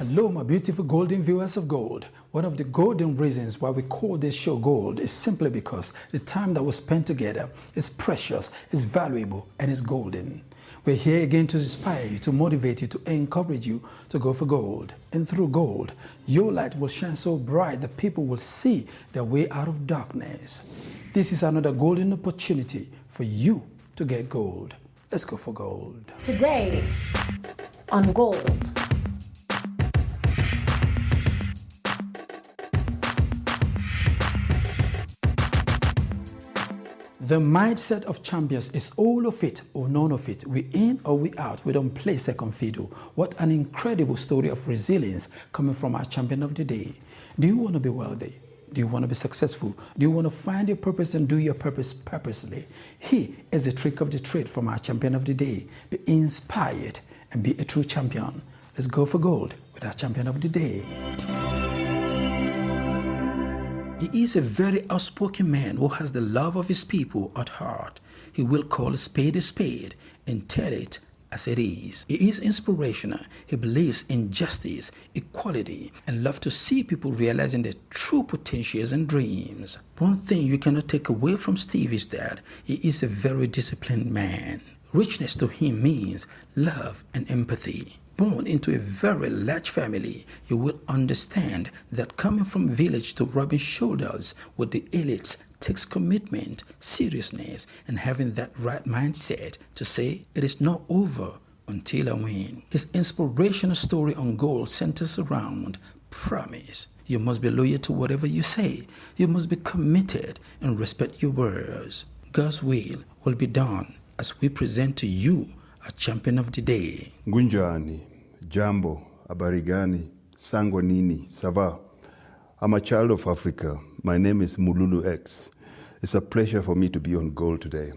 Hello, my beautiful golden viewers of Gold. One of the golden reasons why we call this show Gold is simply because the time that we spend together is precious, is valuable, and is golden. We're here again to inspire you, to motivate you, to encourage you to go for gold. And through gold, your light will shine so bright that people will see their way out of darkness. This is another golden opportunity for you to get gold. Let's go for gold. Today on Gold. The mindset of champions is all of it or none of it. We in or we out. We don't play second fiddle. What an incredible story of resilience coming from our champion of the day. Do you want to be wealthy? Do you want to be successful? Do you want to find your purpose and do your purpose purposely? Here is the trick of the trade from our champion of the day. Be inspired and be a true champion. Let's go for gold with our champion of the day. He is a very outspoken man who has the love of his people at heart. He will call a spade and tell it as it is. He is inspirational. He believes in justice, equality, and loves to see people realizing their true potentials and dreams. One thing you cannot take away from Steve is that he is a very disciplined man. Richness to him means love and empathy. Born into a very large family, you will understand that coming from village to rubbing shoulders with the elites takes commitment, seriousness, and having that right mindset to say it is not over until I win. His inspirational story on gold centers around promise. You must be loyal to whatever you say. You must be committed and respect your words. God's will be done as we present to you a champion of the day. Ngunjani, Jambo, Abarigani, Sango Nini, Sava. I'm a child of Africa. My name is Mululu X. It's a pleasure for me to be on Gold today.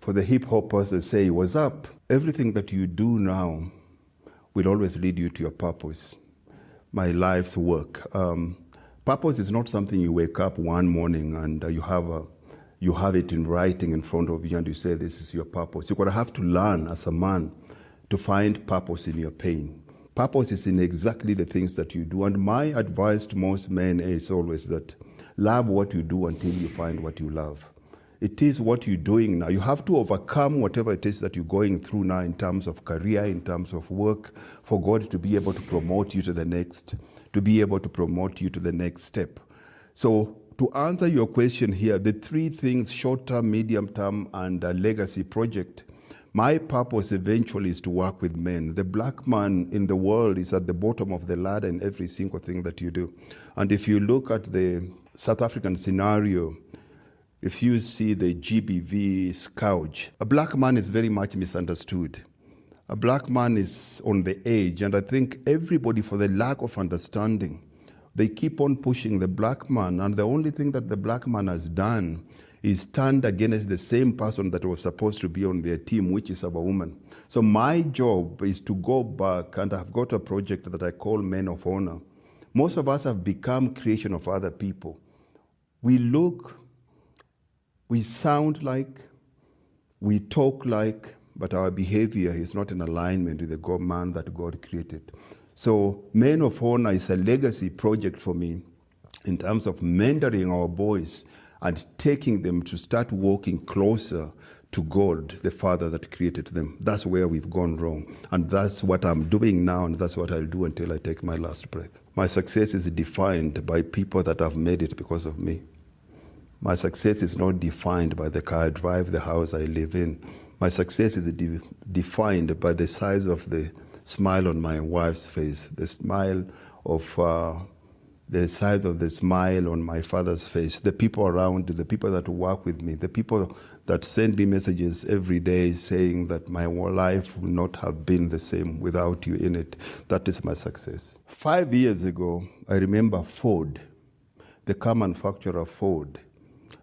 For the hip hoppers that say, what's up? Everything that you do now will always lead you to your purpose. My life's work. Purpose is not something you wake up one morning and you have it in writing in front of you and you say this is your purpose. You're going to have to learn as a man to find purpose in your pain. Purpose is in exactly the things that you do. And my advice to most men is always that love what you do until you find what you love. It is what you're doing now. You have to overcome whatever it is that you're going through now in terms of career, in terms of work, for God to be able to promote you to the next, step. So to answer your question here, the three things, short term, medium term, and a legacy project, my purpose eventually is to work with men. The black man in the world is at the bottom of the ladder in every single thing that you do. And if you look at the South African scenario, if you see the GBV scourge, a black man is very much misunderstood. A black man is on the edge, and I think everybody, for the lack of understanding, they keep on pushing the black man, and the only thing that the black man has done is stand against the same person that was supposed to be on their team, which is our woman. So my job is to go back, and I've got a project that I call Men of Honor. Most of us have become creation of other people. We look, we sound like, we talk like, but our behavior is not in alignment with the God man that God created. So Men of Honor is a legacy project for me in terms of mentoring our boys and taking them to start walking closer to God, the Father that created them. That's where we've gone wrong. And that's what I'm doing now, and that's what I'll do until I take my last breath. My success is defined by people that have made it because of me. My success is not defined by the car I drive, the house I live in. My success is defined by the size of the smile on my wife's face, the size of the smile on my father's face, the people around, the people that work with me, the people that send me messages every day saying that my life would not have been the same without you in it. That is my success. 5 years ago, I remember Ford, the car manufacturer Ford.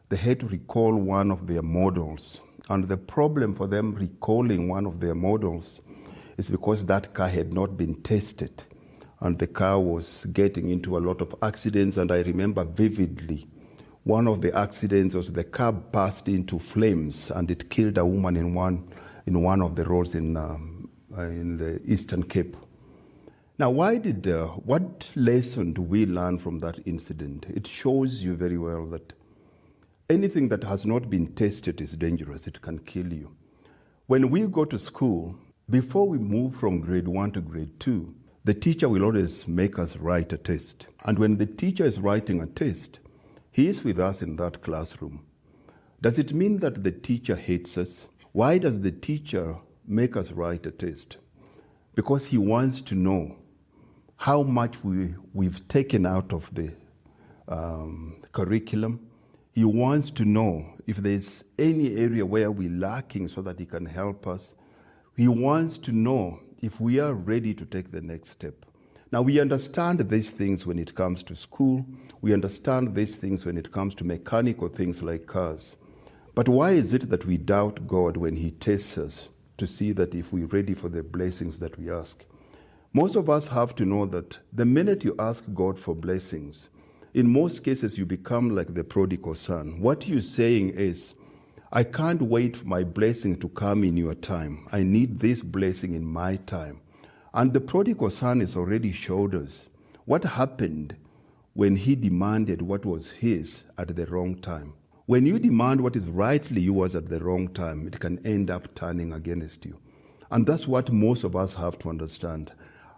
They had to recall one of their models. And the problem for them recalling one of their models is because that car had not been tested. And the car was getting into a lot of accidents. And I remember vividly, one of the accidents was the car burst into flames and it killed a woman in one of the roads in the Eastern Cape. Now, what lesson do we learn from that incident? It shows you very well that anything that has not been tested is dangerous. It can kill you. When we go to school, before we move from grade 1 to grade 2, the teacher will always make us write a test. And when the teacher is writing a test, he is with us in that classroom. Does it mean that the teacher hates us? Why does the teacher make us write a test? Because he wants to know how much we've taken out of the curriculum. He wants to know if there's any area where we're lacking so that he can help us. He wants to know if we are ready to take the next step. Now, we understand these things when it comes to school. We understand these things when it comes to mechanical things like cars. But why is it that we doubt God when he tests us to see that if we're ready for the blessings that we ask? Most of us have to know that the minute you ask God for blessings, in most cases you become like the prodigal son. What you're saying is, I can't wait for my blessing to come in your time. I need this blessing in my time. And the prodigal son has already showed us what happened when he demanded what was his at the wrong time. When you demand what is rightly yours at the wrong time, it can end up turning against you. And that's what most of us have to understand.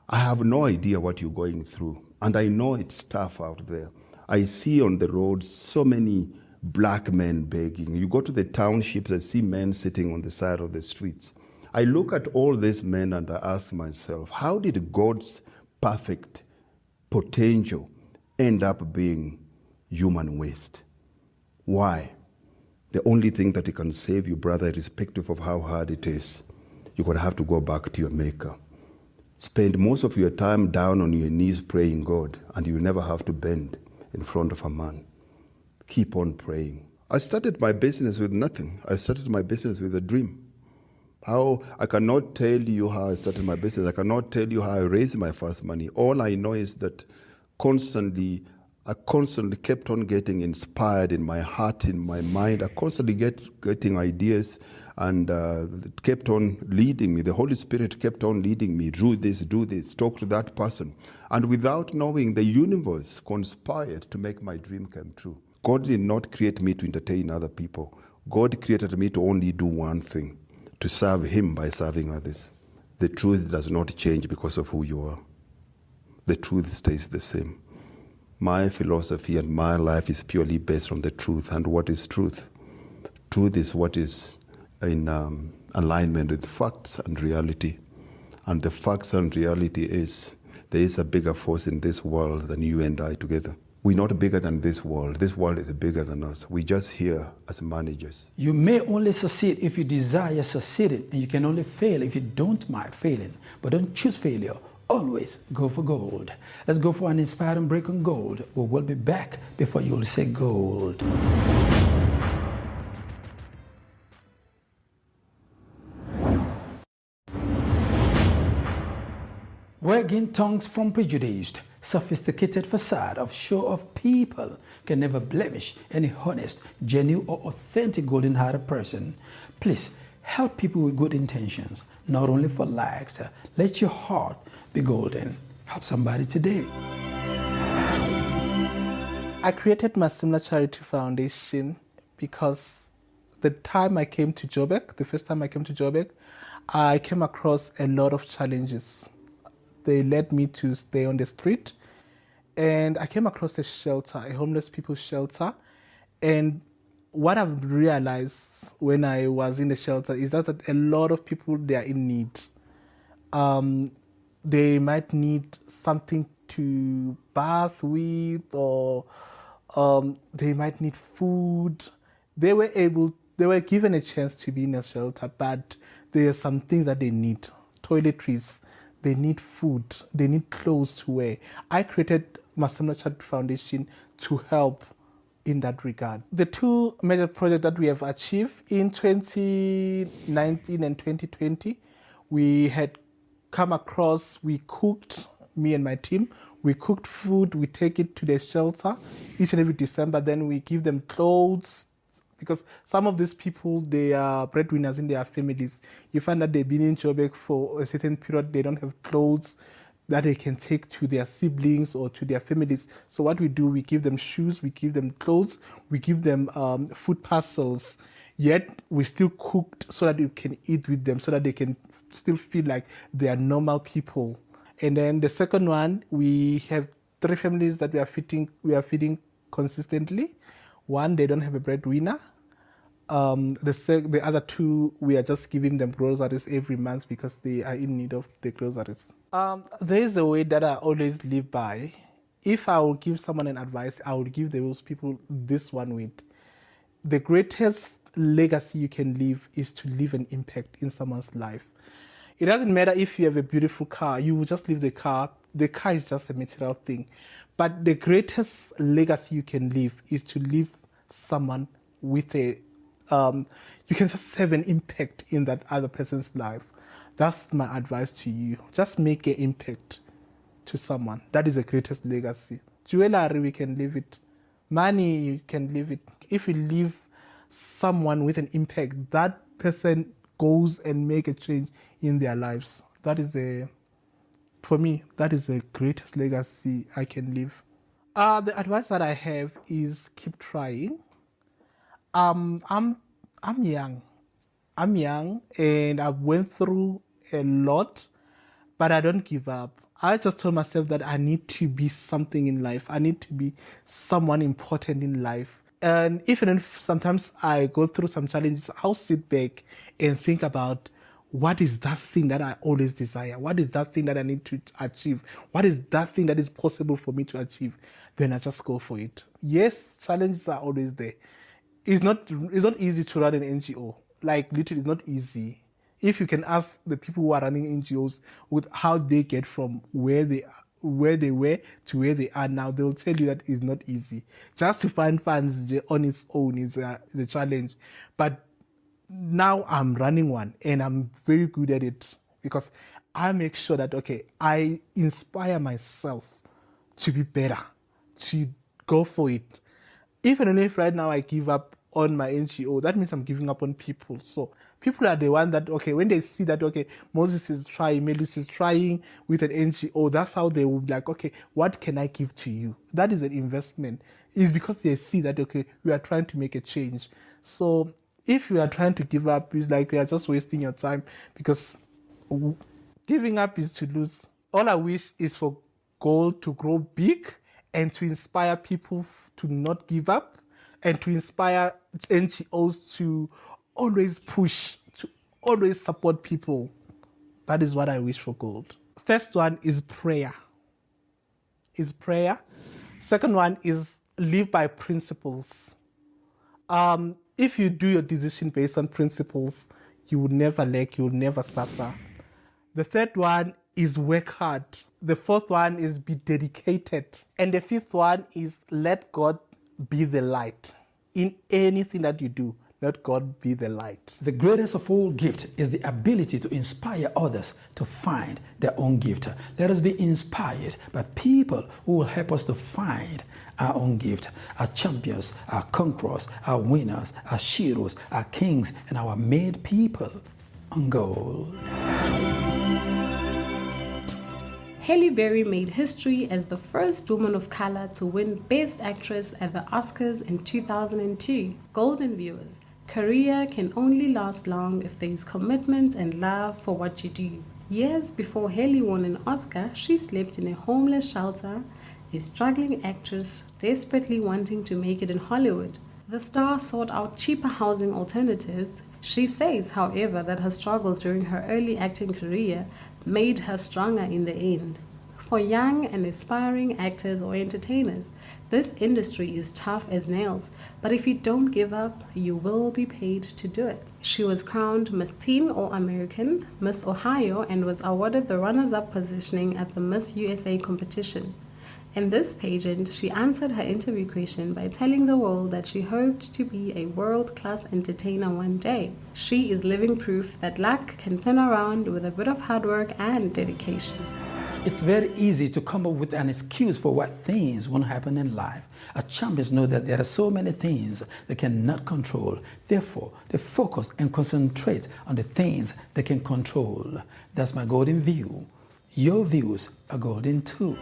I have no idea what you're going through, and I know it's tough out there. I see on the roads so many black men begging. You go to the townships, I see men sitting on the side of the streets. I look at all these men and I ask myself, how did God's perfect potential end up being human waste? Why? The only thing that can save you, brother, irrespective of how hard it is, you're going to have to go back to your Maker. Spend most of your time down on your knees praying God, and you never have to bend in front of a man. Keep on praying. I started my business with nothing. I started my business with a dream. I cannot tell you how I started my business. I cannot tell you how I raised my first money. All I know is that I constantly kept on getting inspired in my heart, in my mind. I constantly getting ideas, and it kept on leading me. The Holy Spirit kept on leading me. Do this, talk to that person. And without knowing, the universe conspired to make my dream come true. God did not create me to entertain other people. God created me to only do one thing, to serve him by serving others. The truth does not change because of who you are. The truth stays the same. My philosophy and my life is purely based on the truth. And what is truth? Truth is what is in alignment with facts and reality. And the facts and reality is there is a bigger force in this world than you and I together. We're not bigger than this world. This world is bigger than us. We're just here as managers. You may only succeed if you desire succeeding, and you can only fail if you don't mind failing. But don't choose failure. Always go for gold. Let's go for an inspiring break on gold. We will be back before you'll say gold. Wagging tongues from prejudiced, sophisticated facade of show-off people can never blemish any honest, genuine, or authentic golden-hearted person. Please help people with good intentions, not only for likes. Let your heart be golden. Help somebody today. I created my Similar Charity Foundation because the time I came to Joburg, the first time I came to Joburg, I came across a lot of challenges. They led me to stay on the street, and I came across a shelter, a homeless people's shelter. And what I've realized when I was in the shelter is that a lot of people, they are in need. They might need something to bath with, or they might need food. They were given a chance to be in a shelter, but there are some things that they need. Toiletries, they need food, they need clothes to wear. I created my Similar Charity Foundation to help in that regard. The two major projects that we have achieved in 2019 and 2020, we had come across, we cooked, me and my team, we cooked food, we take it to the shelter each and every December, then we give them clothes, because some of these people, they are breadwinners in their families. You find that they've been in Joburg for a certain period, they don't have clothes that they can take to their siblings or to their families. So what we do, we give them shoes, we give them clothes, we give them food parcels, yet we still cooked so that you can eat with them, so that they can still feel like they are normal people. And then the second one, we have 3 families that we are feeding consistently. One, they don't have a breadwinner. The other 2, we are just giving them groceries every month because they are in need of the groceries. There is a way that I always live by. If I will give someone an advice, I would give those people this one with. The greatest legacy you can leave is to leave an impact in someone's life. It doesn't matter if you have a beautiful car, you will just leave the car. The car is just a material thing. But the greatest legacy you can leave is to leave someone with a you can just have an impact in that other person's life. That's my advice to you. Just make an impact to someone. That is the greatest legacy. Jewelry, we can leave it. Money, you can leave it. If you leave someone with an impact, that person goes and make a change in their lives. For me, that is the greatest legacy I can leave. The advice that I have is keep trying. I'm young. I'm young and I went through a lot, but I don't give up. I just told myself that I need to be something in life. I need to be someone important in life. And even if sometimes I go through some challenges, I'll sit back and think about what is that thing that I always desire? What is that thing that I need to achieve? What is that thing that is possible for me to achieve? Then I just go for it. Yes, challenges are always there. It's not easy to run an NGO. Like literally, it's not easy. If you can ask the people who are running NGOs with how they get from where they were to where they are now, they will tell you that it's not easy. Just to find funds on its own is a challenge. But now I'm running one and I'm very good at it because I make sure that, okay, I inspire myself to be better, to go for it. Even if right now I give up on my NGO, that means I'm giving up on people. So people are the one that, okay, when they see that, okay, Moses is trying, Melusi is trying with an NGO, that's how they will be like, okay, what can I give to you? That is an investment. It's because they see that, okay, we are trying to make a change. So if you are trying to give up, it's like you are just wasting your time because giving up is to lose. All I wish is for gold to grow big and to inspire people to not give up and to inspire NGOs to always push, to always support people. That is what I wish for gold. First one is prayer. Second one is live by principles. If you do your decision based on principles, you will never lack, you will never suffer. The third one is work hard. The fourth one is be dedicated. And the fifth one is let God be the light. In anything that you do, let God be the light. The greatest of all gifts is the ability to inspire others to find their own gift. Let us be inspired by people who will help us to find our own gift. Our champions, our conquerors, our winners, our heroes, our kings, and our made people on gold. Halle Berry made history as the first woman of color to win Best Actress at the Oscars in 2002. Golden viewers, career can only last long if there is commitment and love for what you do. Years before Halle won an Oscar, she slept in a homeless shelter, a struggling actress desperately wanting to make it in Hollywood. The star sought out cheaper housing alternatives. She says, however, that her struggle during her early acting career made her stronger in the end. For young and aspiring actors or entertainers, this industry is tough as nails, but if you don't give up, you will be paid to do it. She was crowned Miss Teen All-American, Miss Ohio, and was awarded the runners-up positioning at the Miss USA competition. In this pageant, she answered her interview question by telling the world that she hoped to be a world-class entertainer one day. She is living proof that luck can turn around with a bit of hard work and dedication. It's very easy to come up with an excuse for why things won't happen in life. Our champions know that there are so many things they cannot control. Therefore, they focus and concentrate on the things they can control. That's my golden view. Your views are golden too.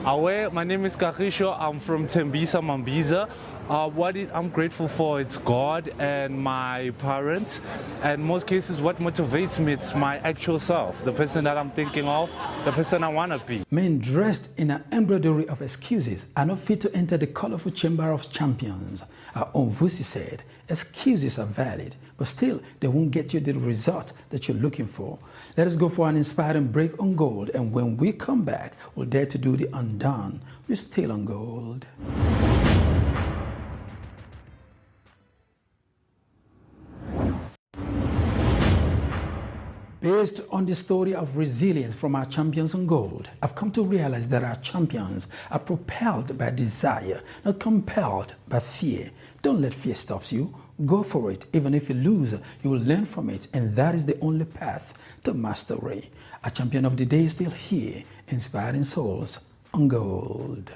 My name is Karisho. I'm from Tembisa, Mambiza. I'm grateful for it's God and my parents. And most cases, what motivates me, it's my actual self, the person that I'm thinking of, the person I want to be. Men dressed in an embroidery of excuses are not fit to enter the colorful chamber of champions. Our own Vusi said, excuses are valid, but still they won't get you the result that you're looking for. Let us go for an inspiring break on gold, and when we come back, we'll dare to do the undone. We're still on gold. Based on the story of resilience from our champions on gold, I've come to realize that our champions are propelled by desire, not compelled by fear. Don't let fear stop you. Go for it. Even if you lose, you will learn from it, and that is the only path to mastery. Our champion of the day is still here, inspiring souls on gold.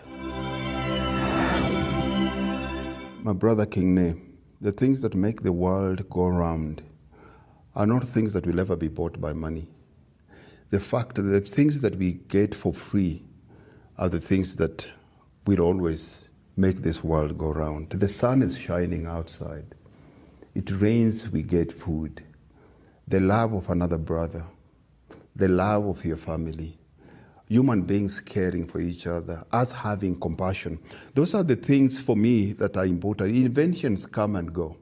My brother King Ne, the things that make the world go round are not things that will ever be bought by money. The fact that the things that we get for free are the things that will always make this world go round. The sun is shining outside. It rains, we get food. The love of another brother, the love of your family, human beings caring for each other, us having compassion. Those are the things for me that are important. Inventions come and go.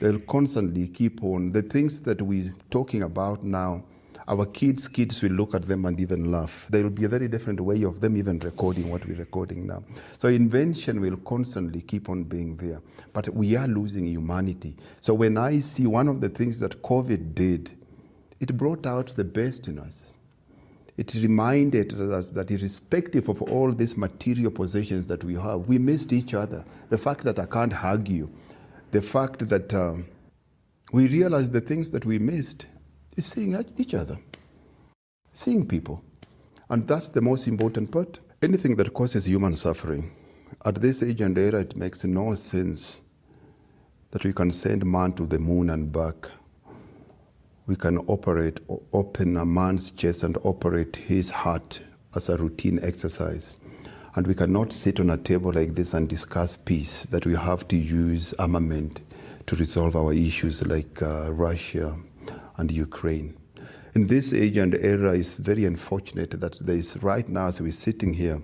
They'll constantly keep on. The things that we're talking about now, our kids will look at them and even laugh. There will be a very different way of them even recording what we're recording now. So invention will constantly keep on being there. But we are losing humanity. So when I see one of the things that COVID did, it brought out the best in us. It reminded us that irrespective of all these material possessions that we have, we missed each other. The fact that I can't hug you, the fact that we realize the things that we missed is seeing each other, seeing people. And that's the most important part. Anything that causes human suffering, at this age and era, it makes no sense that we can send man to the moon and back. We can open a man's chest and operate his heart as a routine exercise. And we cannot sit on a table like this and discuss peace, that we have to use armament to resolve our issues like Russia and Ukraine. In this age and era, it's very unfortunate that there is, right now as we're sitting here,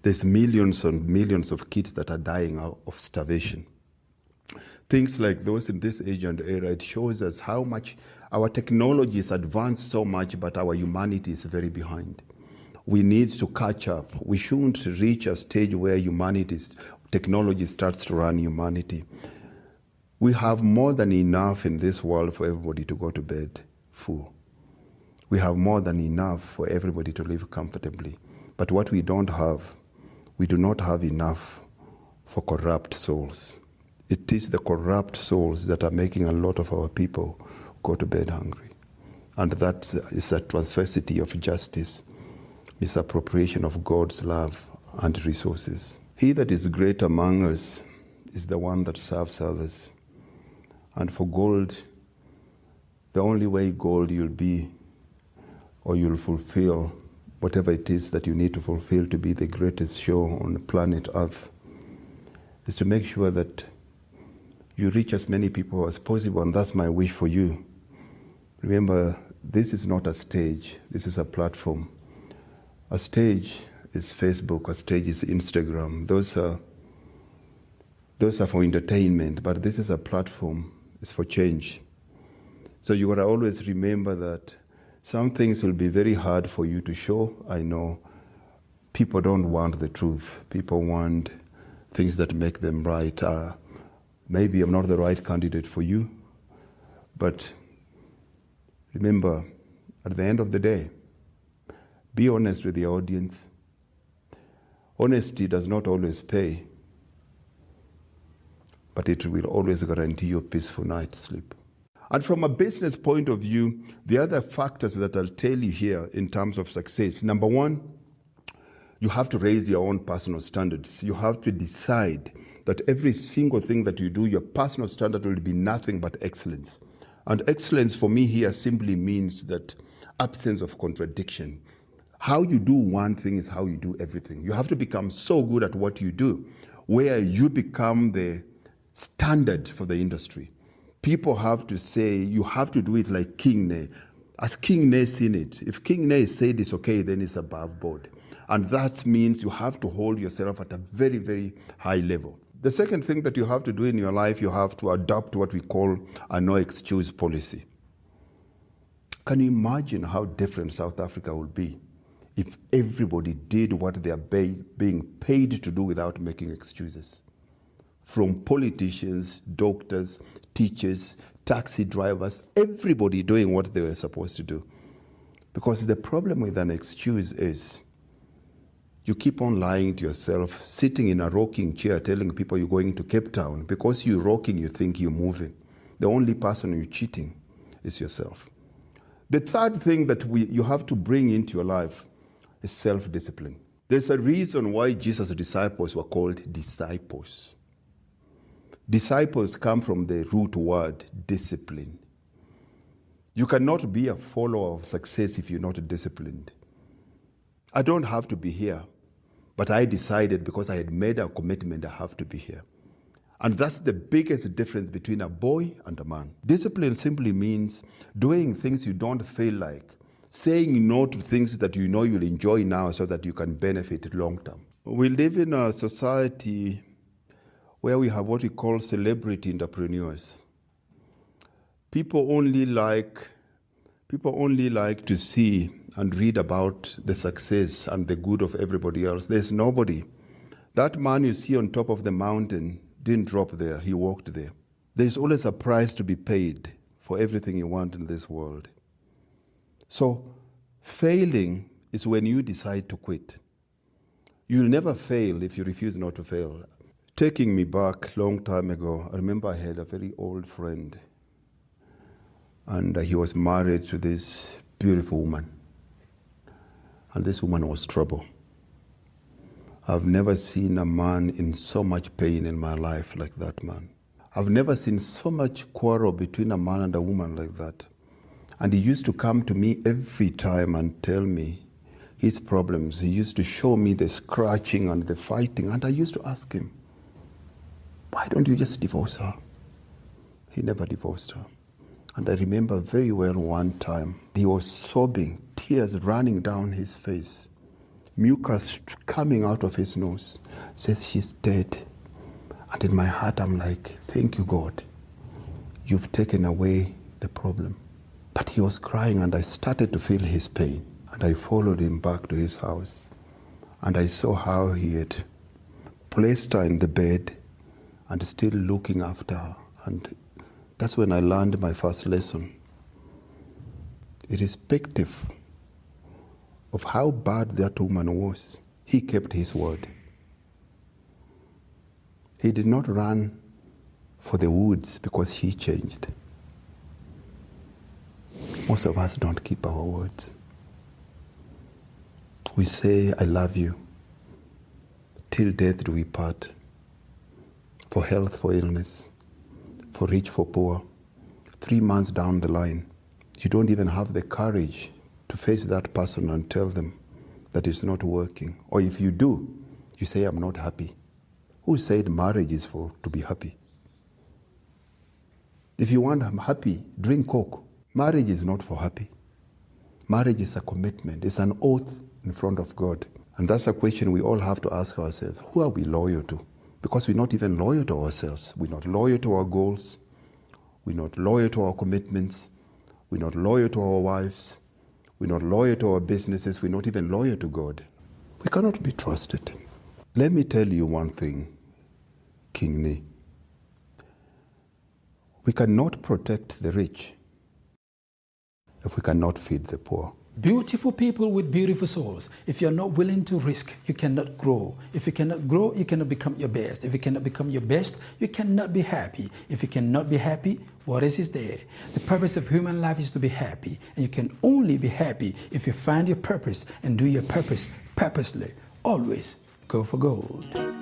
there's millions and millions of kids that are dying of starvation. Things like those in this age and era, it shows us how much our technology is advanced so much, but our humanity is very behind. We need to catch up. We shouldn't reach a stage where technology starts to run humanity. We have more than enough in this world for everybody to go to bed full. We have more than enough for everybody to live comfortably. But what we don't have, we do not have enough for corrupt souls. It is the corrupt souls that are making a lot of our people go to bed hungry. And that is a transversity of justice, misappropriation of God's love and resources. He that is great among us is the one that serves others. And for gold, the only way gold you'll be, or you'll fulfill whatever it is that you need to fulfill to be the greatest show on the planet Earth, is to make sure that you reach as many people as possible, and that's my wish for you. Remember, this is not a stage, this is a platform. A stage is Facebook, a stage is Instagram. Those are for entertainment, but this is a platform, it's for change. So you gotta always remember that some things will be very hard for you to show. I know people don't want the truth. People want things that make them right. Maybe I'm not the right candidate for you, but remember, at the end of the day, be honest with the audience. Honesty does not always pay, but it will always guarantee you a peaceful night's sleep. And from a business point of view, the other factors that I'll tell you here in terms of success, number one, you have to raise your own personal standards. You have to decide that every single thing that you do, your personal standard will be nothing but excellence. And excellence for me here simply means that absence of contradiction. How you do one thing is how you do everything. You have to become so good at what you do, where you become the standard for the industry. People have to say, you have to do it like King Ne. As King Ne seen it, if King Ne said it's okay, then it's above board. And that means you have to hold yourself at a very, very high level. The second thing that you have to do in your life, you have to adopt what we call a no excuse policy. Can you imagine how different South Africa would be if everybody did what they are being paid to do without making excuses? From politicians, doctors, teachers, taxi drivers, everybody doing what they were supposed to do. Because the problem with an excuse is you keep on lying to yourself, sitting in a rocking chair telling people you're going to Cape Town. Because you're rocking, you think you're moving. The only person you're cheating is yourself. The third thing that you have to bring into your life is self-discipline. There's a reason why Jesus' disciples were called disciples. Disciples come from the root word discipline. You cannot be a follower of success if you're not disciplined. I don't have to be here, but I decided because I had made a commitment I have to be here. And that's the biggest difference between a boy and a man. Discipline simply means doing things you don't feel like, saying no to things that you know you'll enjoy now so that you can benefit long term. We live in a society where we have what we call celebrity entrepreneurs. People only like to see and read about the success and the good of everybody else. There's nobody. That man you see on top of the mountain didn't drop there, he walked there. There's always a price to be paid for everything you want in this world. So, failing is when you decide to quit. You'll never fail if you refuse not to fail. Taking me back a long time ago, I remember I had a very old friend, and he was married to this beautiful woman. And this woman was trouble. I've never seen a man in so much pain in my life like that man. I've never seen so much quarrel between a man and a woman like that. And he used to come to me every time and tell me his problems. He used to show me the scratching and the fighting. And I used to ask him, why don't you just divorce her? He never divorced her. And I remember very well one time, he was sobbing, tears running down his face, mucus coming out of his nose. Says, she's dead. And in my heart, I'm like, thank you, God. You've taken away the problem. But he was crying, and I started to feel his pain. And I followed him back to his house. And I saw how he had placed her in the bed and still looking after her. And that's when I learned my first lesson. Irrespective of how bad that woman was, he kept his word. He did not run for the woods because he changed. Most of us don't keep our words. We say, I love you. Till death do we part. For health, for illness, for rich, for poor. 3 months down the line, you don't even have the courage to face that person and tell them that it's not working. Or if you do, you say, I'm not happy. Who said marriage is to be happy? If you want I'm happy, drink Coke. Marriage is not for happy. Marriage is a commitment. It's an oath in front of God. And that's a question we all have to ask ourselves. Who are we loyal to? Because we're not even loyal to ourselves. We're not loyal to our goals. We're not loyal to our commitments. We're not loyal to our wives. We're not loyal to our businesses. We're not even loyal to God. We cannot be trusted. Let me tell you one thing, King Ne. We cannot protect the rich if we cannot feed the poor. Beautiful people with beautiful souls. If you're not willing to risk, you cannot grow. If you cannot grow, you cannot become your best. If you cannot become your best, you cannot be happy. If you cannot be happy, what is there? The purpose of human life is to be happy. And you can only be happy if you find your purpose and do your purpose purposely. Always go for gold.